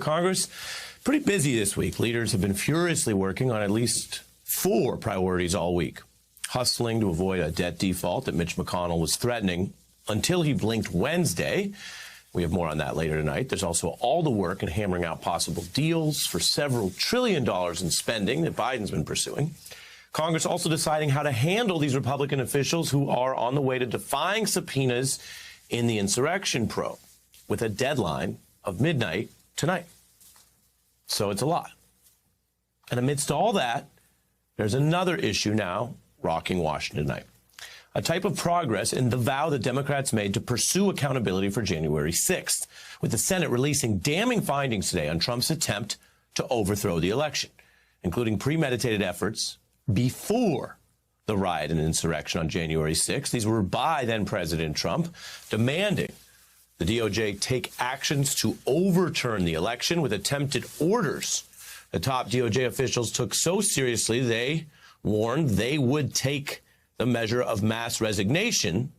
Congress, pretty busy this week. Leaders have been furiously working on at least 4 priorities all week. Hustling to avoid a debt default that Mitch McConnell was threatening until he blinked Wednesday. We have more on that later tonight. There's also all the work in hammering out possible deals for several $1 trillion in spending that Biden's been pursuing. Congress also deciding how to handle these Republican officials who are on the way to defying subpoenas in the insurrection probe with a deadline of midnight tonight. So it's a lot. And amidst all that, there's another issue now rocking Washington tonight. A type of progress in the vow that Democrats made to pursue accountability for January 6th, with the Senate releasing damning findings today on Trump's attempt to overthrow the election, including premeditated efforts before the riot and insurrection on January 6th. These were by then-President Trump, demanding the DOJ take actions to overturn the election with attempted orders. The top DOJ officials took so seriously, they warned they would take the measure of mass resignation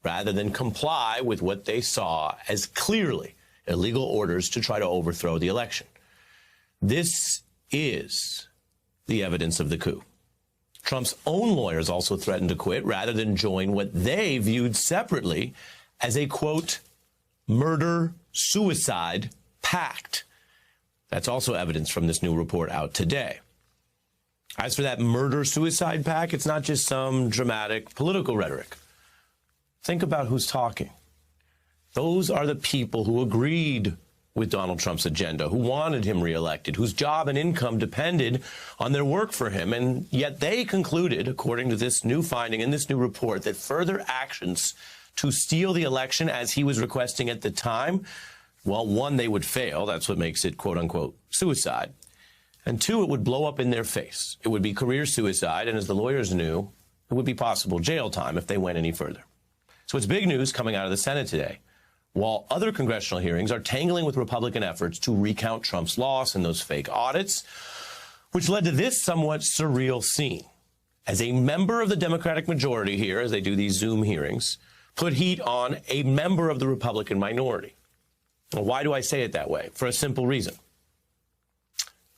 rather than comply with what they saw as clearly illegal orders to try to overthrow the election. This is the evidence of the coup. Trump's own lawyers also threatened to quit rather than join what they viewed separately as a, quote, murder-suicide pact. That's also evidence from this new report out today. As for that murder-suicide pact, it's not just some dramatic political rhetoric. Think about who's talking. Those are the people who agreed with Donald Trump's agenda, who wanted him reelected, whose job and income depended on their work for him. And yet they concluded, according to this new finding in this new report, that further actions to steal the election as he was requesting at the time, well, 1, they would fail. That's what makes it, quote unquote, suicide. And 2, it would blow up in their face. It would be career suicide. And as the lawyers knew, it would be possible jail time if they went any further. So it's big news coming out of the Senate today, while other congressional hearings are tangling with Republican efforts to recount Trump's loss in those fake audits, which led to this somewhat surreal scene. As a member of the Democratic majority here, as they do these Zoom hearings, put heat on a member of the Republican minority. Well, why do I say it that way? For a simple reason.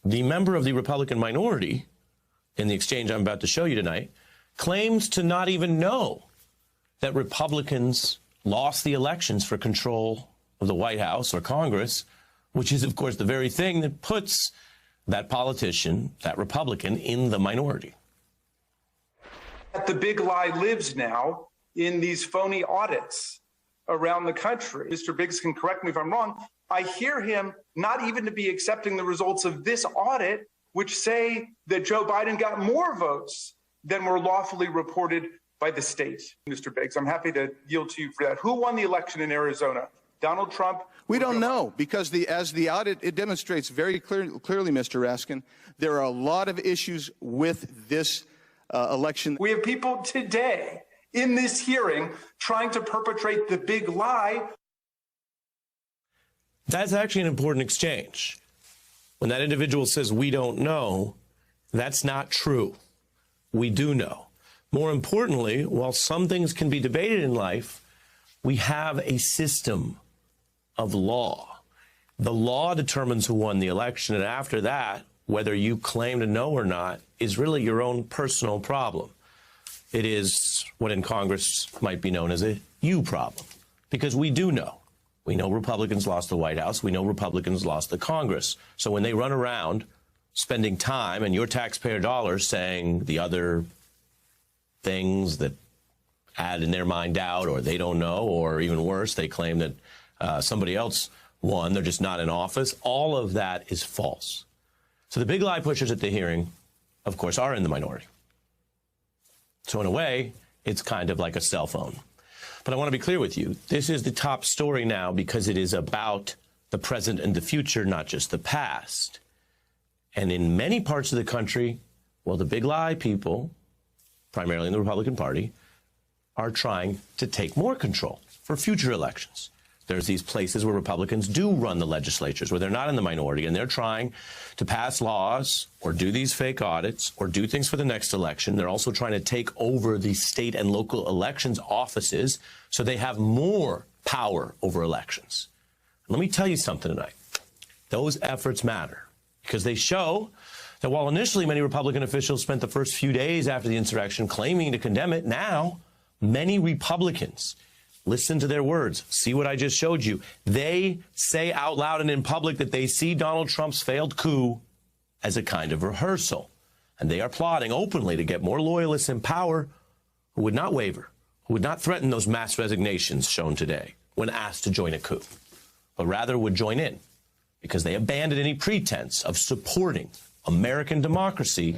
The member of the Republican minority, in the exchange I'm about to show you tonight, claims to not even know that Republicans lost the elections for control of the White House or Congress, which is, of course, the very thing that puts that politician, that Republican, in the minority. The big lie lives now in these phony audits around the country. Mr. Biggs can correct me if I'm wrong. I hear him not even to be accepting the results of this audit, which say that Joe Biden got more votes than were lawfully reported by the state. Mr. Biggs, I'm happy to yield to you for that. Who won the election in Arizona? Donald Trump? We don't know, because as the audit, it demonstrates very clearly, Mr. Raskin, there are a lot of issues with this election. We have people today in this hearing trying to perpetrate the big lie. That's actually an important exchange. When that individual says, we don't know, that's not true. We do know. More importantly, while some things can be debated in life, we have a system of law. The law determines who won the election, and after that, whether you claim to know or not is really your own personal problem. It is what in Congress might be known as a you problem, because we do know. We know Republicans lost the White House. We know Republicans lost the Congress. So when they run around spending time and your taxpayer dollars saying the other things that add in their mind doubt, or they don't know, or even worse, they claim that somebody else won, they're just not in office, all of that is false. So the big lie pushers at the hearing, of course, are in the minority. So in a way, it's kind of like a cell phone. But I want to be clear with you. This is the top story now because it is about the present and the future, not just the past. And in many parts of the country, well, the big lie people, primarily in the Republican Party, are trying to take more control for future elections. There's these places where Republicans do run the legislatures, where they're not in the minority, and they're trying to pass laws or do these fake audits or do things for the next election. They're also trying to take over the state and local elections offices so they have more power over elections. Let me tell you something tonight. Those efforts matter because they show that while initially many Republican officials spent the first few days after the insurrection claiming to condemn it, now many Republicans listen to their words. See what I just showed you. They say out loud and in public that they see Donald Trump's failed coup as a kind of rehearsal. And they are plotting openly to get more loyalists in power who would not waver, who would not threaten those mass resignations shown today when asked to join a coup, but rather would join in because they abandoned any pretense of supporting American democracy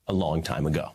a long time ago.